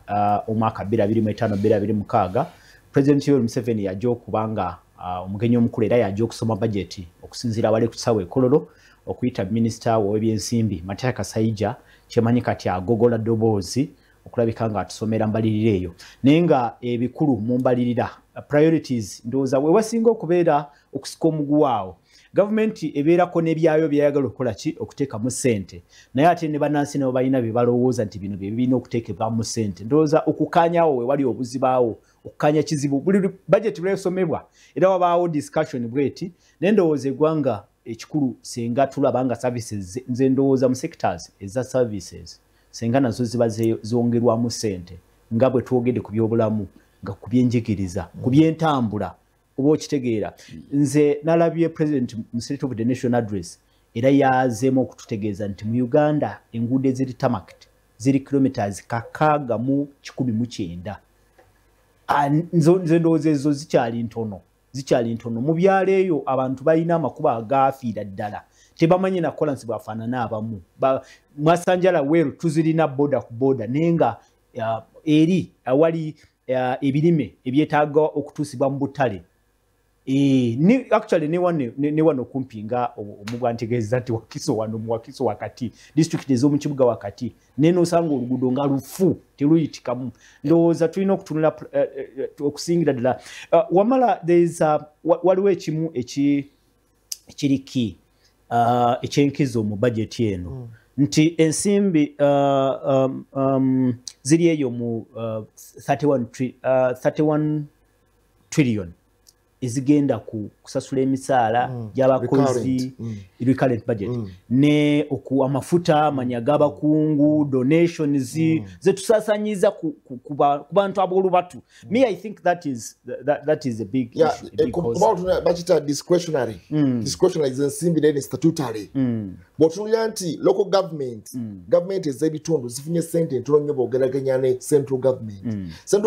omwaka 2025-2026 President Yoweri Museveni yajja okubanga omugenyi omukulu era yajja okusoma budget okusinziira wali ku kisawe Kololo okuyita Minister w'ebyensimbi Mataya Kasaija kyemanyi kati agogola ddoboozi okulabika nga atusomera mbalirira eyo naye nga ebikulu mu mbalirira priorities ndowooza we wasinga okubeera okusika omuguwaawo Government ebeerako n'ebyayo byayagala okukola ki okuteeka mu ssente naye ate ne bannansi nabo balina bye balowooza nti bino bye birina okuteekebwa mu ssente ndowooza okukaanyawo we wali obuzibaawo okukaanya kizibu buli budget bwesomebwa era wabaawo discussion bweti naye ndowooza eggwanga ekikulu singa tulaba nga services nze ndowooza mu sectors eza services singa nazo ziba zongerwamu ssente nga bwe twogedde ku byobulamu nga ku byenjigiriza ku byentambula oba okitegeera nze nalabye President mu State of the Nation Address era yazeemu okututegeeza nti mu Uganda enguudo eziri tamaked ziri kilometers 619 nze ndowooza ezo zikyali ntono mu byalo eyo abantu balina amakubo agaafiira ddala tebamanyi na kolansi bwafaanana abamu mwasanjala weeru tuzirina boda ku boda naye nga eri awali ebirime ebyetaaga okutuusibwa mu butale actually ne wano kumpi nga omugwantegeeza nti Wakiso wano mu Wakiso wakati district ez'omu kibuga wakati neno osanga oluguudo nga lufu teruyitikamu ndowooza tulina okutunula okusingira ddala wamala waliwo ekimu ekiriki ekyenkizo mu budget eno nti ensimbi ziri eyo mu 31 trillion ezigenda kusasula emisaala gy'abakozi recurrent budget ne amafuta amanya g'abakungu donations zetusasanyiza ku bantu ab'olubatu me I think that is a big issue because bakita discretionary is ensimbi then statutory bw'otunulira nti local government ez'ebitundu zifunye ssente ntono nnyo bw'ogeraganya ne central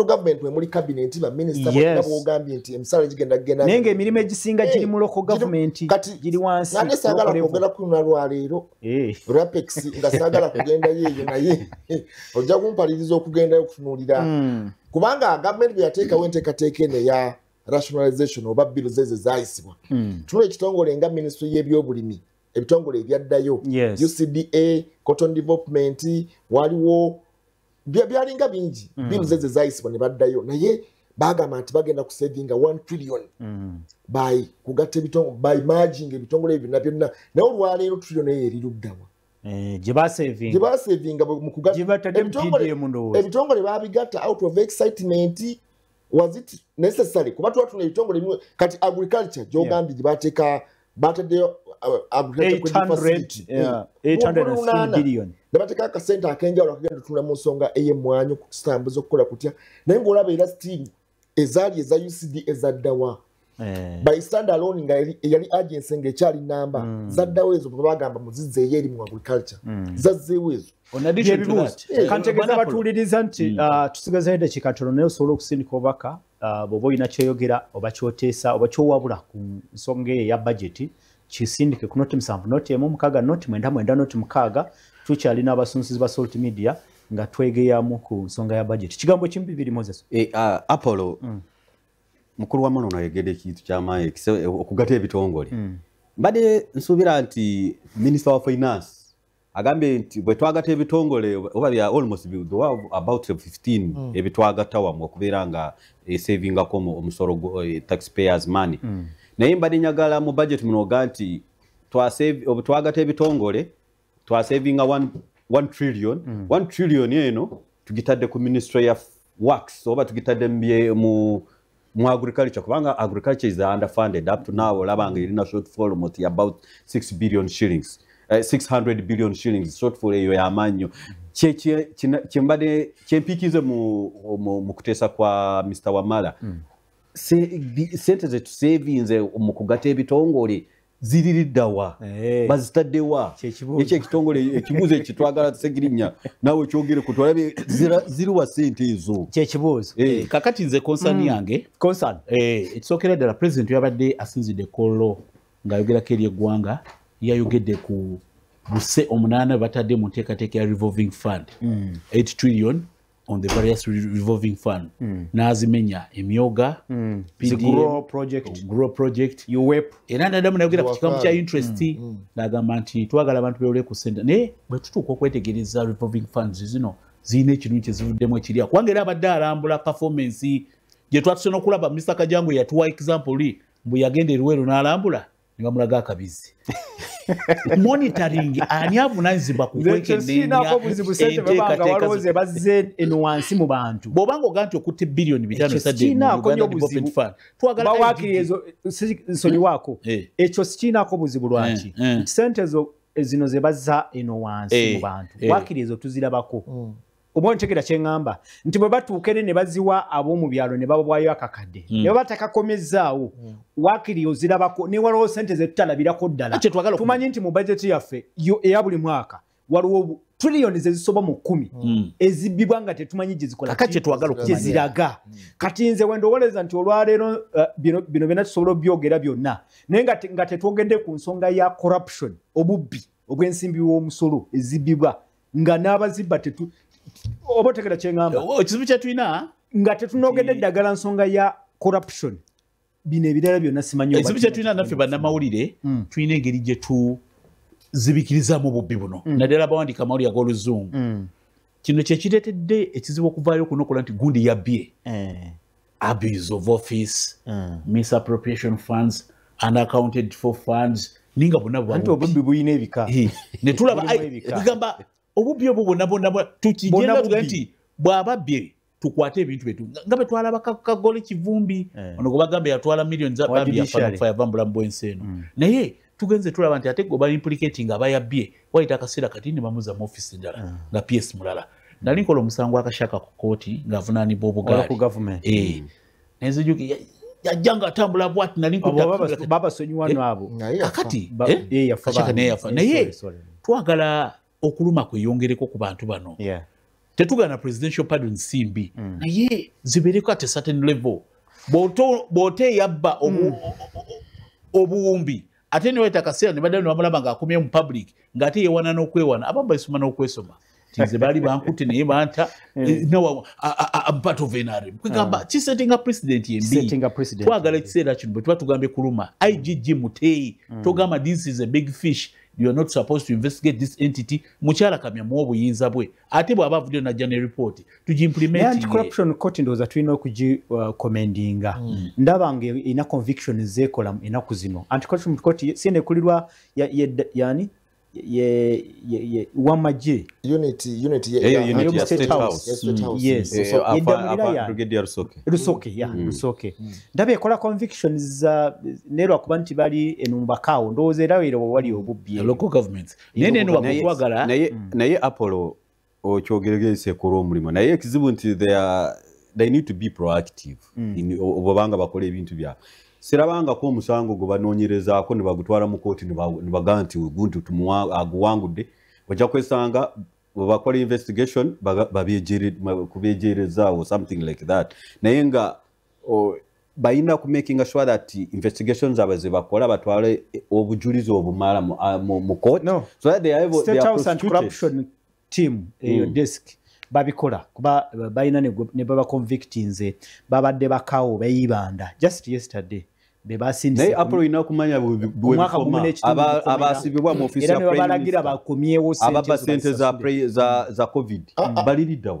government mwe muli cabinet baminister bonna bw'ogambye nti emisaala gigenda naye ng'emirimu egisinga giri mu local government giri wansi nane saagala kwogera kuna lwaleero rapex nga saagala kugendayo eyo naye ojja kumpaliriza okugendayo okutunuulira kubanga gavumenti bwe yateekawo enteekateeka eno eya rationalization oba bill zeze zaayisibwa tunula ekitongole nga ministry y'ebyobulimi ebitongole ebyaddayo UCDA cotton development waliwo byalinga bingi bill zeze zaayisibwa ne baddayo naye bagamba nti bagenda kusavinga 1 trillion by kugatta ebitongole by merging ebitongole ebyo byonna naye olwaleero trillion eyo eriruddawa gye basavinga mu kugatta ebitongole babigatta out of excitement was it necessary kuba twatuna ebitongole kati agriculture gy'ogambye gye bateeka bataddeyo 800 billion nabateka akasente akenjawulo akagenda tutula mu nsonga ey'emmwanyi okutambuza okukola kutya naye ng'olaba era still ezaali eza UCD ezaddawa by stand alone nga yali agency ng'ekyali namba zaddawo ezo bwe bagamba muzizzeeyo eri mu agriculture zazzeewo ezo kantegeza batuwuliriza nti tusigazayo eddakiika tono naye osobola okusindika obubaka bw'oba olina kyoyogera oba kyoteesa oba kyowabula ku nsonga eyo eya budget kisindike ku noti 7 noti 1 6 noti 9 noti 6 tukyalina abasunsuzi ba Salt Media nga twegeyamu ku nsonga ya budget kigambo kimu bibiri Moses Apollo mukuru wa muno nayegede ekintu ky'amaanyi okugata ebitongole mbadde nsuubira nti Minister wa Finance agambe nti bwe twagata ebitongole oba bya almost about 15 ebitwagata wamu okubeera nga savingako omusolo taxpayers money naye mbadde njagala mu budget muno nti twagata ebitongole twasavinga 1 trillion 1 trillion eno tugitadde ku Ministry of Works oba tugitadde mu agriculture kubanga agriculture is underfunded up to now olabanga irina shortfall almost about 6 billion shillings 600 billion shillings shortfall eyo yamanyo kyembade kyempikize mu kutesa kwa Mr. Wamala sente ze savings mu kugata ebitongole ziririddawa bazitaddewa ekyo ekitongole ekibuuzo ekitwagala segirinya nawe kyogere kutwalabe ziriwa sente ezo kyekibuuzo kakati nze concern yange ekisookera ddala president yabadde asinzidde kollo ng'ayogerako eri eggwanga yayogedde ku buse 8 batadde mu nteekateeka ya revolving fund 8 trillion on the various revolving fund nazimenya emyoga grow project UWEP era ndadamu nayogera ku kikambo kya interest nagamba nti twagala abantu bewole ku sente naye bwe tutuuka okwetegereza revolving funds zino zirina ekintu kyezivuddemu ekirya kubanga era abadde alambula performance gye twatusena okulaba Mr. Kajangu yatuwa example mbu yagenda eruweero n'alambula ne bamulaga akabizi monitoring ani avunanyizibwa ku kwekenneenya enteekateeka bazze eno wansi mu bantu bw'obanga ogaa nti okutte billioni 5 twagala ezo nsonyiwaako ekyo sikiinaako buzibu lwaki sente zino ze bazza eno wansi mu bantu waakiri ezo tuzirabako oba ntegera kyeŋŋamba nti bwe batuuka eri ne baziwa ab'omu byalo ne babwayo akakadde ne baba takakomezzaawo waakiri ozirabako ne waliwo sente ze tutalabirako ddala tumanyi nti mu bajeti yaffe eya buli mwaka waliwo trillioni ze zisoba mu 10 ezibbibwa nga tetumanyi gye zikola gye ziraga kati nze we ndowoleza nti olwaleero bino byonna tusobola obyogera byonna naye nga tetwogedde ku nsonga ya corruption obubbi obw'ensimbi w'omusolo ezibbibwa nga n'abazibba oba otegera kyeŋŋamba ekizibu kyetulina nga tetunogedde eddagala nsonga ya corruption bino ebirala byonna simanyi ekizibu kyetulina naffe bannamawulire tulina engeri gye tuzibikirizamu obubbi buno naddala bawandiika amawulire ag'oluzungu kino kyekireetedde ekizibu okuvaayo kunokola nti gundi yabbye abuse of office misappropriation funds unaccounted for funds ninga bonna anti obubbi buyina ebika ne tulaba tugamba obubbi obwo bwonna tukigenda tuga nti bw'ababbye tukwate ebintu byetu nga bwe twalaba kagole kivumbi ono gwe bagamba yatwala millions zabambi yafa yavambula mu bwensi eno naye tugenze tulaba nti ate gwe baimplicating abayabbye wayita akaseera kati ne bamuza mu office ddala nga PS mulala nali nkola omusango akashaka ku kooti ng'avunaanibwa obugaali nenzijuki yajjanga atambula bwati nali babasonyiwano abo kakati naye twagala okuluma kweyongereko ku bantu bano tetugana presidential pardon simbi naye zibeereko at a certain level bw'ote yabba obuwumbi ate niweta akaseera ne baddayo ne bamulaba ng'akomye mu public ng'ate yeewana n'okwewana abamba esoma n'okwesoma tinze baali bankutte naye banta part of NRM kwegamba kisettinga president yembi twagala ekiseera kino bwe tuba tugambye kuluma IGG Muteyi togamba this is a big fish you are not supposed to investigate this entity mukyala kamya mu obuyinza bwe ate bw'aba avuddeyo najja ne report tugiimplementing anti-corruption court ndowooza tulina okugikomendinga ndaba nga ina conviction zeekola ennaku zino anti-corruption court si enekulirwa yani wamaje unity Unity ya State House. yes Brigadier Rusoke. Rusoke ndabe ekola convictions za nerwa kuba nti bali enumubakawo ndowooza era weero wali obubbi local governments nene wakwagala naye Apollo okyogeregese kola omulimu naye ekizibu nti they need to be proactive obanga bakola ebintu bya sirabanga ko omusango gwe banoonyerezaako ne bagutwala mu kooti ne bagamba nti guntu aguwangudde bajja kwesanga bakola investigation kubejereza or something like that naye nga bayina ku making sure that investigations abaze bakola batwale obujulizi obumala mu court so that they are able State House anti-corruption team desk babikola kuba bayina ne baba convictinze babadde bakawo bayibanda just yesterday naye Apollo ina kumanya abasibibwa mu office ya balagira bakomyewo sente za covid baliridawo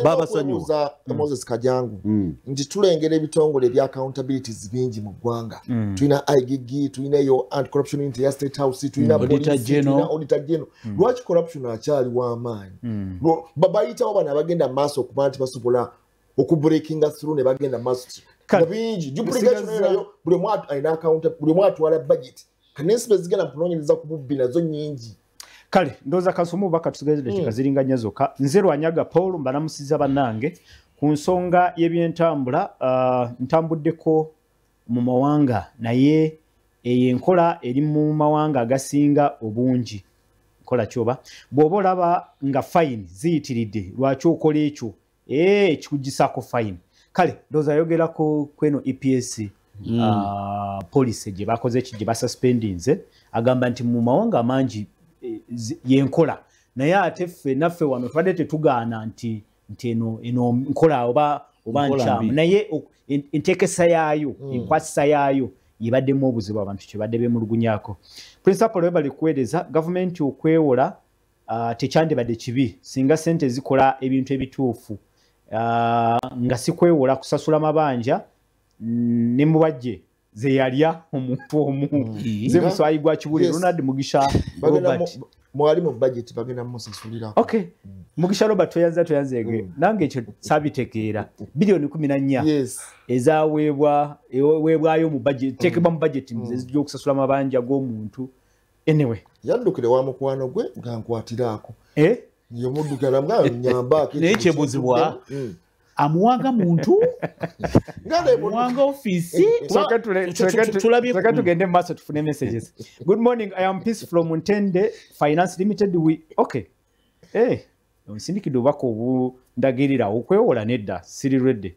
babasanyuza Moses Kajangu nti tulengera ebitongole bya accountabilities bingi mu ggwanga tulina IGG tulina yo anti-corruption unit ya State House tulina Auditor General lwaki corruption akyali w'amaanyi babayitawo bana bagenda maaso okuba nti basobola okubreakinga through ne bagenda maaso bingi duplication nayo buli mwatu alina account buli mwatu wala budget kanensibe zigenda kunoonyereza ku bubbi nazo nyingi kale ndoza kasomo baka tugezede kikaziringanya zoka nze Lwanyaga Paul mbanamusiza bannange ku nsonga y'ebyentambula ntambuddeko mu mawanga naye enkola eri mu mawanga agasinga obungi nkola kyoba bw'oba olaba nga fine ziyitiridde lwaki okola ekyo kikugisako fine kale ndoza yogerako kweno EPS police gye bakoze eki gye basuspendinze agamba nti mu mawanga mangi yenkola naye ate ffe naffe wano tubadde tetugaana nti eno nkola oba nkyamu naye enteekesa yaayo enkwasisa yaayo yebaddemu obuzibu abantu kyebadde bemulugunyako principal webali kuweereza gavumenti okwewola tekyandibadde kibi singa sente zikola ebintu ebituufu nga sikwewola kusasula mabanja ne mubajje ze yalya omuntu omu ze muswayi gwa kibuli Ronald Mugisha Robert mwali mu budget bagenda musasulira okay Mugisha Robert toyanze nange ekyo sabitekeera bilioni 14 ezaweebwayo mu budget tekeba mu budget muzezi okusasula mabanja g'omuntu anyway yaddukire wa mukwano gwe ngankwatirako yo muddukira mga nyamba n'ekyebuzibwa amuwanga muntu amuwanga office tulabye tugende mu maaso tufune messages good morning I am Peace from Ntende Finance Limited okay nsindikidde obubaka obundagirira okwewola nedda siri ready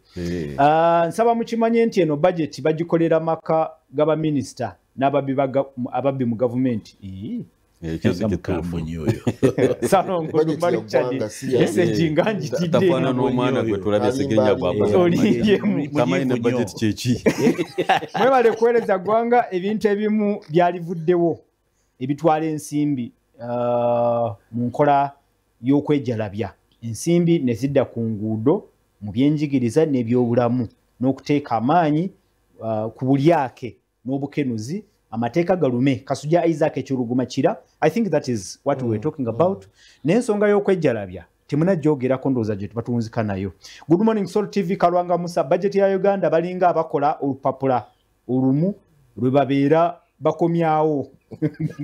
nsaba mukimanye nti eno budget bagikolera maka gaba minister n'ababbi mu gavumenti Salongo Dumarichadi message nganjitidde tafana n'omwana gwe tulabye Segenya tamanyi ne budget kyeki mwebale kuweereza ggwanga ebintu ebimu byalivuddewo ebitwala ensimbi mu nkola y'okwejalabya ensimbi ne zidda ku nguudo mu byenjigiriza n'ebyobulamu n'okuteeka amaanyi ku bulyake n'obukenuzi amateeka galume Kasujja Isaac Ekiruguma kira I think that is what we were talking about n'ensonga y'okwejalabya temunajjogerako ndowooza gye tubatunzika nayo good morning Soul TV Kalwanga Musa budget ya Uganda balinga abakola olupapula olumu lwe babeera bakomyawo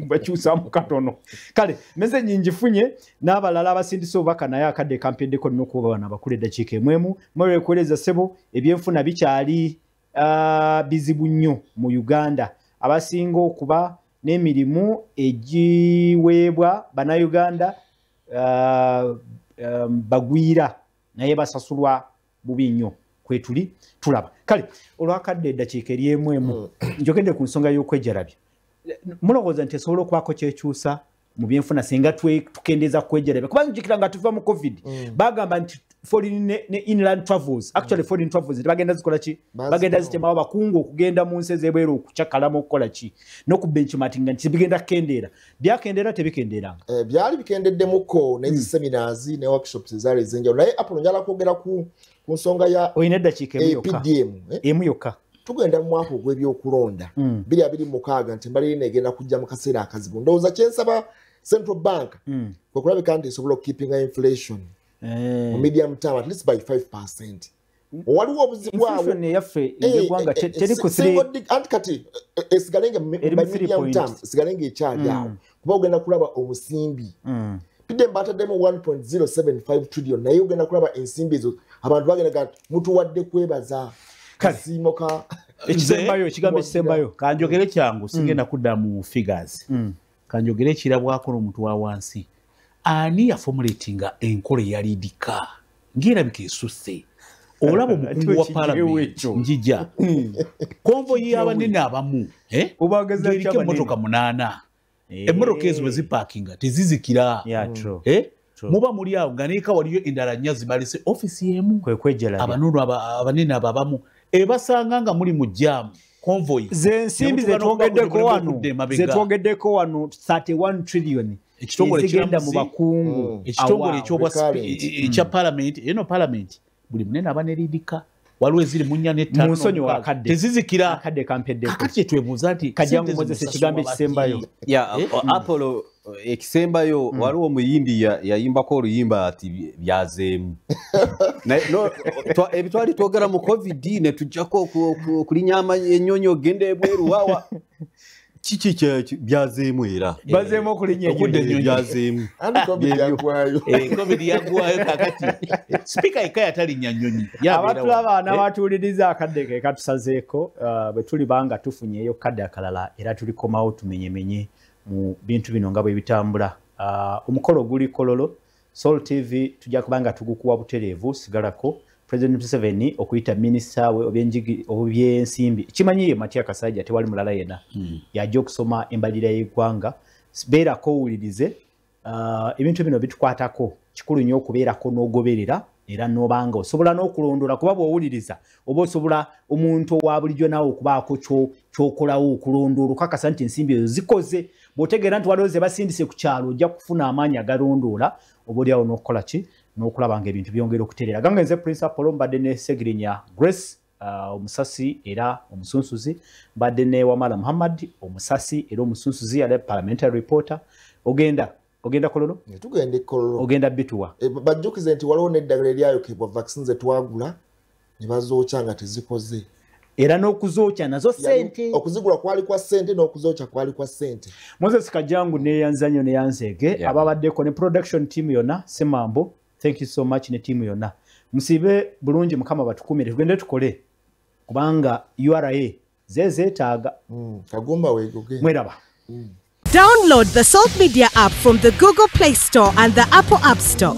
bakyusa mu katono kale message njifunye n'abalala abasindisa obubaka naye akadde kampeddeko n'okuba bana bakula eddakiika emwemu mwe kuweereza ssebo ebyenfuna bikyali bizibu nnyo mu Uganda abasinga okuba n'emirimu egiweebwa bannayuganda bagwira naye basasulwa bubi nnyo kwetuli tulaba kale olwakadde eddakiika eryemu njogende ku nsonga y'okwejalabya mulowooza nti esobola okubako kyekyusa mu byenfuna singa tukendeeza kwejalabya kuba njikira nga tuva mu covid bagamba nti foreign ne inland travels actually foreign travels bagenda zikola ki bagenda zitemawo bakungu okugenda mu nsi ez'ebweru okukyakalamu okukola ki n'okubenchmarkinga nti bigenda kendeera byakendeera tebikendeeranga byali bikendeddemuko n'ezi seminars ne workshops ezaali ez'enjawulo naye Apollo njala kwogera ku nsonga ya oyina eddakiika emu yokka tugenda mu mwaka ogw'ebyokulonda 2026 nti mbalirina egenda kujja mu kaseera akazibu ndowooza kyensaba Central Bank okulabika nti esobola okukeepinga inflation mu medium term at least by 5%. Waliwo obuzibu awo inflation yaffe y'eggwanga teri ku 3 anti kati esigalenga by medium term esigalenga ekyali awo kuba ogenda kulaba omusimbi pidde mbataddemu 1.075 trillion naye ogenda kulaba ensimbi ezo abantu bagenda mutuwadde kwebaza kasimoka ekisembayo ekigambo ekisembayo kanjogere kyangu sigenda kudda mu figures kanjogere kirabwako n'omuntu wa wansi ani yafomulatinga enkola eyalidika ng'erabika esusse olaba omukungu wa palamenti njija konvoyi y'abanene abamu ng'eriko emmotoka 8 emmotoka ezo bwe zipaakinga tezizikira muba muli awo nga neeka waliyo endala nnya zibalese offisi y'emu abanunu abanene abo abamu ebasanga nga muli mu jaamu convoy zensimbi zetwogeddeko wano 31 trillion ekigenda mu bakungu ekitongole ekya palamenti eno palamenti buli munene abaneridika waliwo eziri mu 4 ne 5 tezizikira kakati kyetwebuuza nti kajangu mozesa ekigambo ekisembayo Apollo ekisembayo waliwo omuyindi yayimbako oluyimba ati byazeemu ebitwali twogera mu covid ne tujjako okulinyama ennyonyi ogenda ebweru wawa kiki byazeemu era bazeemu okulinya ennyonyi byazeemu covid yagwayo kakati sipiika eka yatalinya nnyonyi abatulaba n'abatuwuliriza akadde ke katusazeeko bwe tulibanga tufunyeeyo kadde akalala era tulikomawo tumenyemenye mu bintu bino nga bwe bitambula omukolo guli kololo Soul TV tujja kubanga tugukuwa butereevu sigalako President Museveni okuyita minister we obyensimbi kimanyiye Matia Kasajja tewali mulala yena yajja okusoma embalira y'eggwanga beerako owulirize ebintu bino bitukwatako kikulu nnyo okubeerako n'ogoberera era n'obanga osobola n'okulondola kuba bw'owuliriza oba osobola omuntu owa bulijjo naawe okubaako ky'okolawo okulondola okakasa nti ensimbi ezo zikoze bw'otegeera nti waliwo ze basindise ku kyalo ojja kufuna amaanyi agalondoola oba oliawo n'okukola ki n'okulaba nga ebintu byongera okutereera ganga nze Prince Apollo mbadde ne Segirinya Grace omusasi era omusunsuzi mbadde ne Wamala Muhammad omusasi era omusunsuzi yali parliamentary reporter ogenda kololo tugende kololo ogenda bituwa bajjukize nti waliwo n'eddagala eryayokebwa vaccines etwagula ne bazookya nga tezikoze era n'okuzookya nazo ssente okuzigula kwali kwa ssente n'okuzookya kwali kwa ssente Moses Kajangu neyanza nnyo neyanzeege ababaddeko ne production team yonna Semambo thank you so much ne team yonna musibe bulungi mukama batukumire tugende tukole kubanga URA zeetaaga kagumba weegoge mweraba Download the Salt Media app from the Google Play Store and the Apple App Store.